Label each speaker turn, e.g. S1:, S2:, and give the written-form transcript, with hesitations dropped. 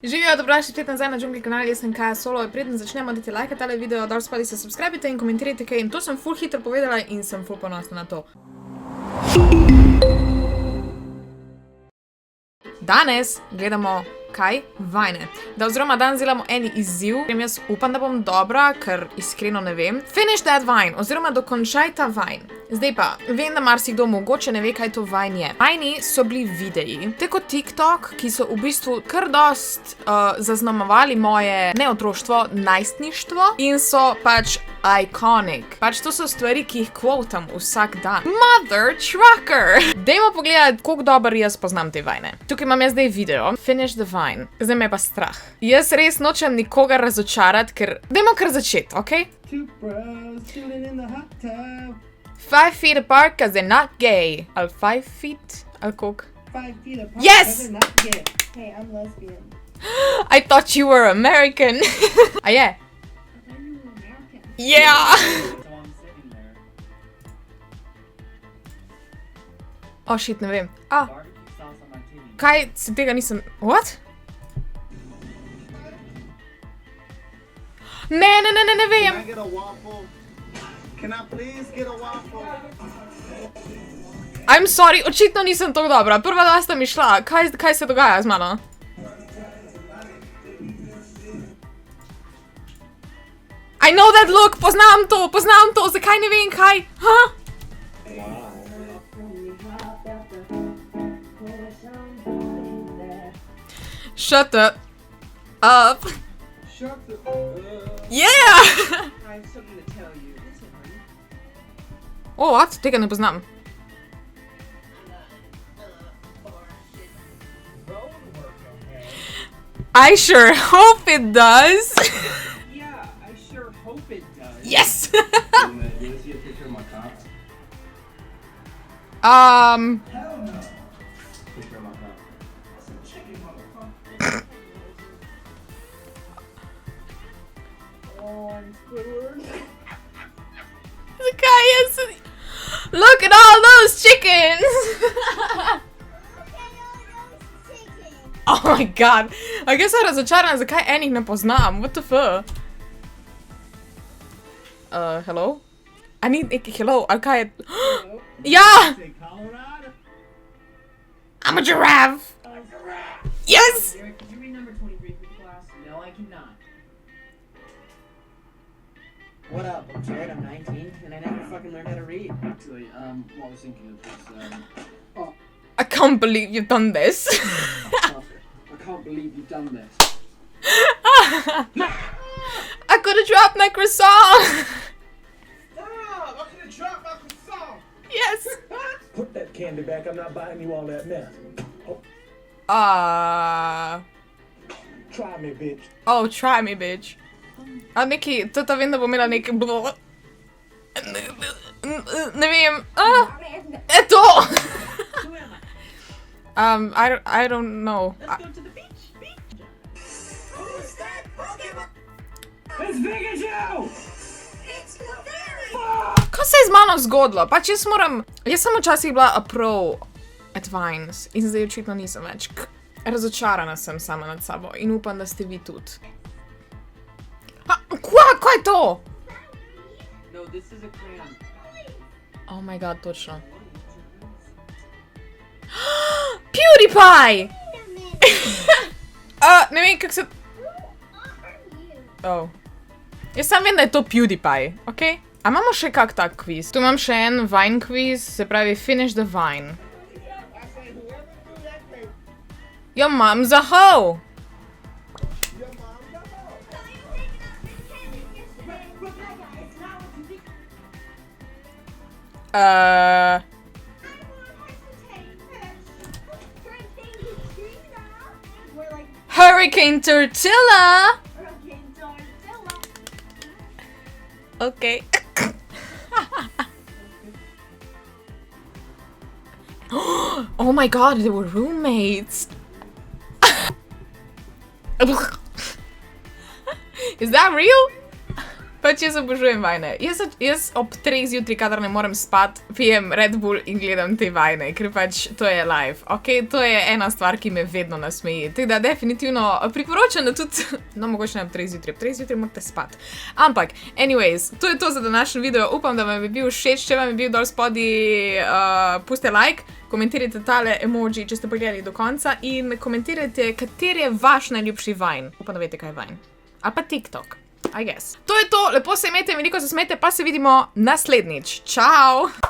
S1: Živijo, dobrodošli spet nazaj na Joonglaa kanal, jaz sem Kaja Solo. Preden začnemo, dajte like tale video, dol spodaj se subscribite in komentirajte kaj. In to sem ful hitro povedala in sem ful ponosna na to. Danes gledamo kaj? Vajne. Oziroma danes delamo en izziv, jaz upam, da bom dobra, ker iskreno ne vem. Finish that vine, oziroma dokončaj ta vine. Zdaj pa, vem, da marsikdo mogoče ne ve, kaj to vine je. Vajni so bili videi, tako TikTok, ki so v bistvu kar dost zaznamovali moje ne otroštvo, najstništvo in so pač iconic. Pač to so stvari, ki jih quotam vsak dan. Mother trucker! Dajmo pogledati, koliko dober jaz poznam te vajne. Tukaj imam jaz zdaj video. Finish the vine. Zdaj me je pa strah. Jaz res nočem nikogar razočarati, ker... Dajmo kar začeti, okej? 5 feet apart, cause they're not gay. Ali 5 feet? Ali koliko?
S2: 5 feet apart.
S1: Yes!
S2: They're not gay. Hey, I'm lesbian.
S1: I thought you were American. A je? Yeah! Oh shit, ne vem. Kaj? Se tega nisem... What? Ne vem.
S3: Can I get a waffle? Can I please get a waffle?
S1: I'm sorry, očitno nisem tako dobra. Prva dva sta mi šla. Kaj se dogaja z mano? I know that look! Poznam to! Zakaj ne vem kaj? Ha? Shut up.
S3: Shut the
S1: Yeah!
S2: I have something to tell you. Listen, honey.
S1: Oh, what? Tega ne poznam. I sure hope it does.
S2: Yeah, I sure hope it does.
S1: Yes!
S3: You see a picture of my cock?
S2: Hell no.
S3: Picture of my cock.
S2: That's a chicken motherfucker. Oh, I'm Squidward.
S1: The guy is... Look at all those chickens! Oh my god. I guess sem razočarana, zakaj enih ne poznam. What the fuck? Hello? I need neki hello. Ali kaj je... Ja!
S3: Say Colorado?
S1: I'm a giraffe! Yes!
S2: Derek, could you read number 23 for the class? No, I cannot. What up? I'm Jared, I'm 19, and I never fucking learned how to read.
S3: Actually, what I was thinking of was,
S1: I can't believe you've done this.
S3: I can't believe you've done this.
S1: I could have dropped my croissant!
S3: Stop! I could have dropped my croissant!
S1: Yes!
S4: Put that candy back. I'm not buying you all that mess. Oh, try me, bitch.
S1: Oh, try me, bitch. A neki, to vem, da bo imela neki... Ne vem. Eto! I don't know.
S2: Let's go to the beach.
S3: Who's that Pokemon?
S4: It's Pikachu!
S3: It's very...
S1: Kaj se je z mano zgodilo? Pač jaz moram... Jaz sem včasih bila a pro at Vines in zdaj očitno nisem več. Razočarana sem sama nad sabo in upam, da ste vi tudi. Kaj je to?
S2: No, this is a crayon.
S1: Oh my god, točno. PewDiePie! Ne vem, kako se... Oh. Jaz sam vem, da je to PewDiePie, okej? A imamo še kak tak kviz? Tu imam še en Vine kviz, se pravi Finish the Vine. Your mom's a hoe! Hurricane Tortilla! Okay. Oh my god, they were roommates! Is that real? Pač jaz obožujem vajne. Jaz ob 3 zjutraj, kadar ne morem spat, pijem Red Bull in gledam te vajne, ker pač to je live. Ok, to je ena stvar, ki me vedno nasmeji. Tako da definitivno priporočam, da tudi, no mogoče ne ob 3 zjutraj, ob 3 zjutraj morate spat. Ampak, anyways, to je to za današnji video. Upam, da vam je bil všeč, če vam je bil dol spodaj, pustite like. Komentirajte tale emoji, če ste pogledali do konca in komentirajte, kateri je vaš najljubši Vine. Upam, da veste, kaj je Vine. Ali pa TikTok, I guess. To je to, lepo se imejte, veliko se smejte, pa se vidimo naslednjič. Čau!